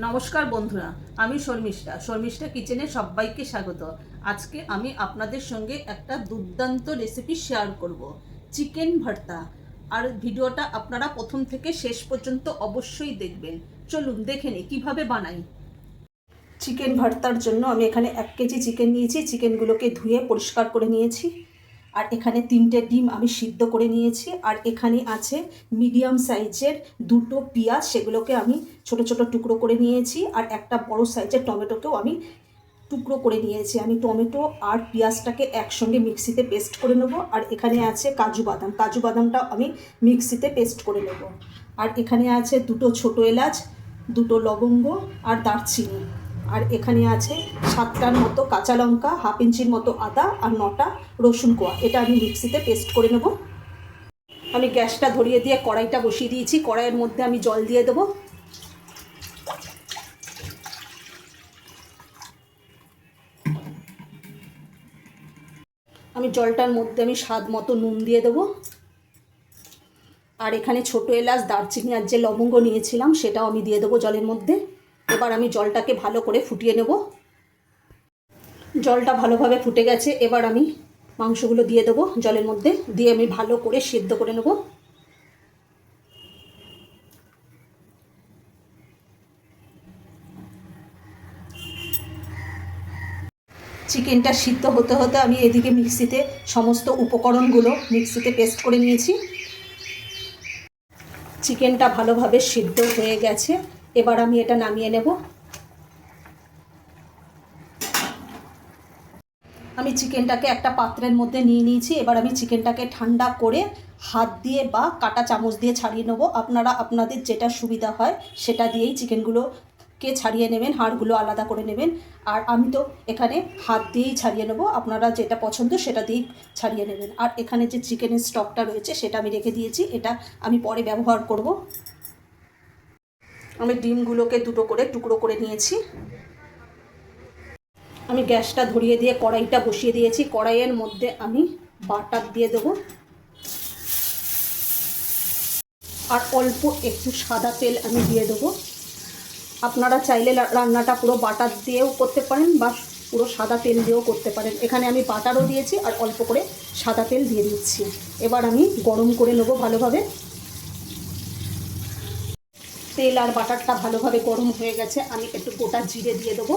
নমস্কার বন্ধুরা, আমি শর্মিষ্ঠা কিচেনে সবাইকে স্বাগত। আজকে আমি আপনাদের সঙ্গে একটা দুর্দান্ত রেসিপি শেয়ার করব, চিকেন ভর্তা। আর ভিডিওটা আপনারা প্রথম থেকে শেষ পর্যন্ত অবশ্যই দেখবেন। চলুন দেখে নিই কীভাবে বানাই। চিকেন ভর্তার জন্য আমি এখানে 1 কেজি চিকেন নিয়েছি। চিকেনগুলোকে ধুয়ে পরিষ্কার করে নিয়েছি। আর এখানে 3টে ডিম আমি সিদ্ধ করে নিয়েছি। আর এখানে আছে মিডিয়াম সাইজের 2টো পেঁয়াজ, সেগুলোকে আমি ছোট ছোট টুকরো করে নিয়েছি। আর একটা বড় সাইজের টমেটোকেও আমি টুকরো করে নিয়েছি। আমি টমেটো আর পেঁয়াজটাকে একসঙ্গে মিক্সিতে পেস্ট করে নেব। আর এখানে আছে কাজু বাদামটা আমি মিক্সিতে পেস্ট করে নেব। আর এখানে আছে 2টো ছোটো এলাচ, 2টো লবঙ্গ আর দারচিনি। আর এখানে আছে 7টার মতো কাঁচা লঙ্কা, হাফ ইঞ্চির মতো আদা আর 9টা রসুন কোয়া। এটা আমি মিক্সিতে পেস্ট করে নেব। আমি গ্যাসটা ধরিয়ে দিয়ে কড়াইটা বসিয়ে দিয়েছি। কড়াইয়ের মধ্যে আমি জল দিয়ে দেবো। আমি জলটার মধ্যে স্বাদ মতো নুন দিয়ে দেবো। আর এখানে ছোটো এলাচ, দারচিনি আর যে লবঙ্গ নিয়েছিলাম সেটাও আমি দিয়ে দেবো জলের মধ্যে। এবার আমি জলটাকে ভালো করে ফুটিয়ে নেব। জলটা ভালোভাবে ফুটে গেছে। এবার আমি মাংসগুলো দিয়ে দেবো জলের মধ্যে, দিয়ে আমি ভালো করে সিদ্ধ করে নেব। চিকেনটা সিদ্ধ হতে হতে আমি এদিকে মিক্সিতে সমস্ত উপকরণগুলো মিক্সিতে পেস্ট করে নিয়েছি। চিকেনটা ভালোভাবে সিদ্ধ হয়ে গেছে। এবার আমি এটা নামিয়ে নেব। আমি চিকেনটাকে একটা পাত্রের মধ্যে নিয়ে নিয়েছি। এবার আমি চিকেনটাকে ঠান্ডা করে হাত দিয়ে বা কাঁটা চামচ দিয়ে ছাড়িয়ে নেব। আপনারা আপনাদের যেটা সুবিধা হয় সেটা দিয়েই চিকেনগুলোকে ছাড়িয়ে নেবেন, হাড়গুলো আলাদা করে নেবেন। আর আমি তো এখানে হাত দিয়েই ছাড়িয়ে নেব, আপনারা যেটা পছন্দ সেটা দিয়েই ছাড়িয়ে নেবেন। আর এখানে যে চিকেনের স্টকটা রয়েছে সেটা আমি রেখে দিয়েছি, এটা আমি পরে ব্যবহার করব। আমি ডিমগুলোকে 2টো করে টুকরো করে নিয়েছি। আমি গ্যাসটা ধরিয়ে দিয়ে কড়াইটা বসিয়ে দিয়েছি। কড়াইয়ের মধ্যে আমি বাটার দিয়ে দেবো। আর অল্প একটু সাদা তেল আমি দিয়ে দেবো। আপনারা চাইলে রান্নাটা পুরো বাটার দিয়েও করতে পারেন বা পুরো সাদা তেল দিয়েও করতে পারেন। এখানে আমি বাটারও দিয়েছি আর অল্প করে সাদা তেল দিয়ে দিচ্ছি। এবার আমি গরম করে নেবো ভালোভাবে। তেল আর বাটারটা ভালোভাবে গরম হয়ে গেছে। আমি একটু গোটা জিরে দিয়ে দেবো।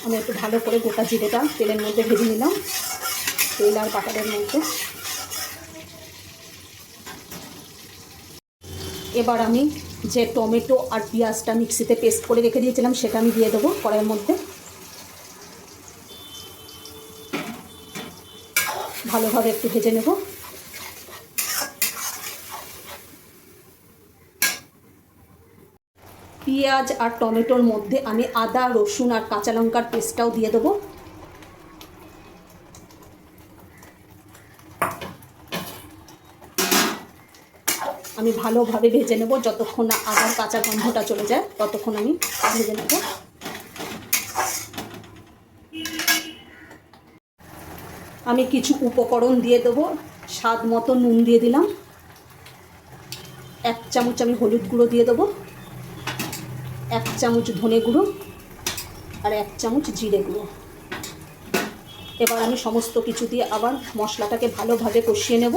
আমি একটু ভালো করে গোটা জিরেটা তেলের মধ্যে ভেজে নিলাম, তেল আর বাটারের মধ্যে। এবার আমি যে টমেটো আর পেঁয়াজটা মিক্সিতে পেস্ট করে রেখে দিয়েছিলাম সেটা আমি দিয়ে দেবো কড়াইয়ের মধ্যে। ভালোভাবে একটু ভেজে নেব। পেঁয়াজ আর টমেটোর মধ্যে আমি আদা, রসুন আর কাঁচা লঙ্কার পেস্টটাও দিয়ে দেবো। আমি ভালোভাবে ভেজে নেব, যতক্ষণ না আদার কাঁচা গন্ধটা চলে যায় ততক্ষণ আমি ভেজে নেব। আমি কিছু উপকরণ দিয়ে দেবো। স্বাদ মতো নুন দিয়ে দিলাম। 1 চামচ আমি হলুদ গুঁড়ো দিয়ে দেবো, 1 চামচ ধনে গুঁড়ো আর 1 চামচ জিরে গুঁড়ো। এবার আমি সমস্ত কিছু দিয়ে আবার মশলাটাকে ভালোভাবে কষিয়ে নেব।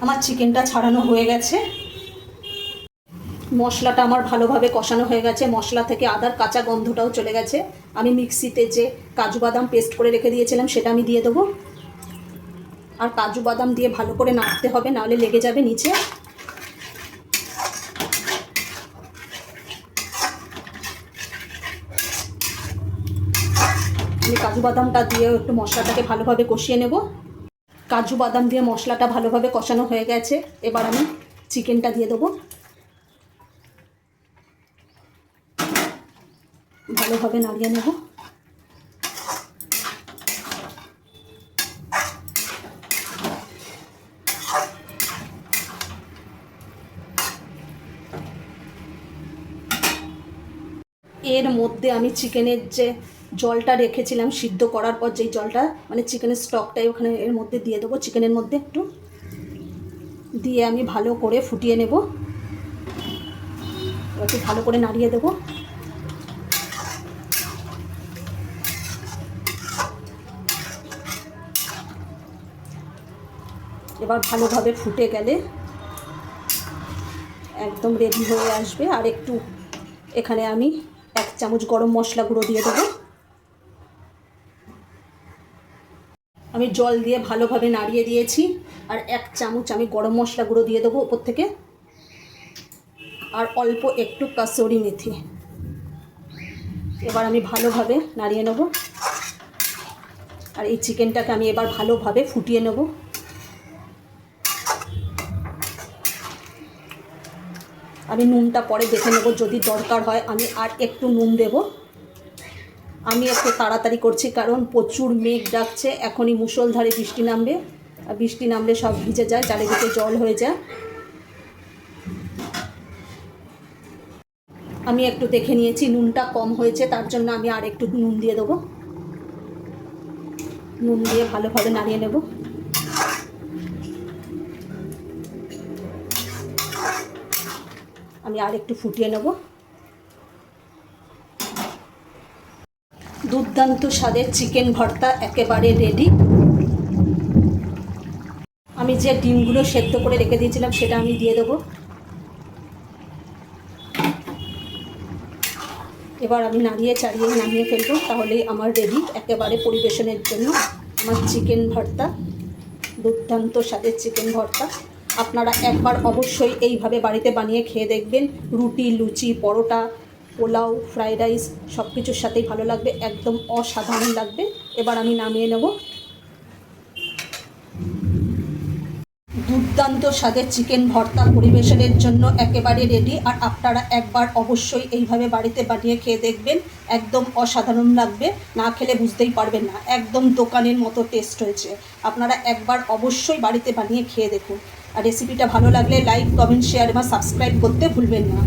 আমার চিকেনটা ছাড়ানো হয়ে গেছে। মশলাটা আমার ভালোভাবে কষানো হয়ে গেছে। মশলা থেকে আদার কাঁচা গন্ধটাও চলে গেছে। আমি মিক্সিতে যে কাজু বাদাম পেস্ট করে রেখে দিয়েছিলাম সেটা আমি দিয়ে দেবো। আর কাজু বাদাম দিয়ে ভালো করে নাড়তে হবে, নাহলে লেগে যাবে নিচে। আমি কাজু বাদামটা দিয়ে একটু মশলাটাকে ভালোভাবে কষিয়ে নেব। কাজু বাদাম দিয়ে মশলাটা ভালোভাবে কষানো হয়ে গেছে। এবার আমি চিকেনটা দিয়ে দেবো। ভালোভাবে নাড়িয়ে নেব। এর মধ্যে আমি চিকেনের যে জলটা রেখেছিলাম সিদ্ধ করার পর, যেই জলটা মানে চিকেনের স্টকটাই ওখানে এর মধ্যে দিয়ে দেবো। চিকেনের মধ্যে একটু দিয়ে আমি ভালো করে ফুটিয়ে নেব। একটু ভালো করে নাড়িয়ে দেবো। এবার ভালোভাবে ফুটে গেলে একদম রেডি হয়ে আসবে। আর একটু এখানে আমি 1 চামচ গরম মশলা গুঁড়ো দিয়ে দেবো। আমি জল দিয়ে ভালোভাবে নাড়িয়ে দিয়েছি। আর 1 চামচ আমি গরম মশলা গুঁড়ো দিয়ে দেবো উপর থেকে। আর অল্প একটু কাসুরি মেথি। এবার আমি ভালোভাবে নাড়িয়ে নেব। আর এই চিকেনটাকে আমি এবার ভালোভাবে ফুটিয়ে নেব। আমি নুনটা পরে দেখে নেব, যদি দরকার হয় আমি আর একটু নুন দেব। আমি একটু তাড়াতাড়ি করছি কারণ প্রচুর মেঘ ডাকছে, এখনই মুষলধারে বৃষ্টি নামবে। আর বৃষ্টি নামলে সব ভিজে যায়, চারিদিকে জল হয়ে যায়। আমি একটু দেখে নিয়েছি নুনটা কম হয়েছে, তার জন্য আমি আর একটু নুন দিয়ে দেবো। নুন দিয়ে ভালোভাবে নাড়িয়ে নেব। আমি আর একটু ফুটিয়ে নেব। দুর্দান্ত স্বাদের চিকেন ভর্তা একেবারে রেডি। আমি যে ডিমগুলো সেদ্ধ করে রেখে দিয়েছিলাম সেটা আমি দিয়ে দেবো। এবার আমি নাড়িয়ে চাড়িয়ে নামিয়ে ফেলবো, তাহলেই আমার রেডি একেবারে পরিবেশনের জন্য আমার চিকেন ভর্তা। দুর্দান্ত স্বাদের চিকেন ভর্তা। আপনারা একবার অবশ্যই এইভাবে বাড়িতে বানিয়ে খেয়ে দেখবেন। রুটি, লুচি, পরোটা, পোলাও, ফ্রাইড রাইস সব কিছুর সাথেই ভালো লাগবে, একদম অসাধারণ লাগবে। এবার আমি নামিয়ে নেব। দুর্দান্ত স্বাদের চিকেন ভর্তা পরিবেশনের জন্য একেবারে রেডি। আর আপনারা একবার অবশ্যই এইভাবে বাড়িতে বানিয়ে খেয়ে দেখবেন, একদম অসাধারণ লাগবে। না খেলে বুঝতেই পারবেন না, একদম দোকানের মতো টেস্ট হয়েছে। আপনারা একবার অবশ্যই বাড়িতে বানিয়ে খেয়ে দেখুন। আর রেসিপিটা ভালো লাগলে লাইক, কমেন্ট, শেয়ার এবং সাবস্ক্রাইব করতে ভুলবেন না।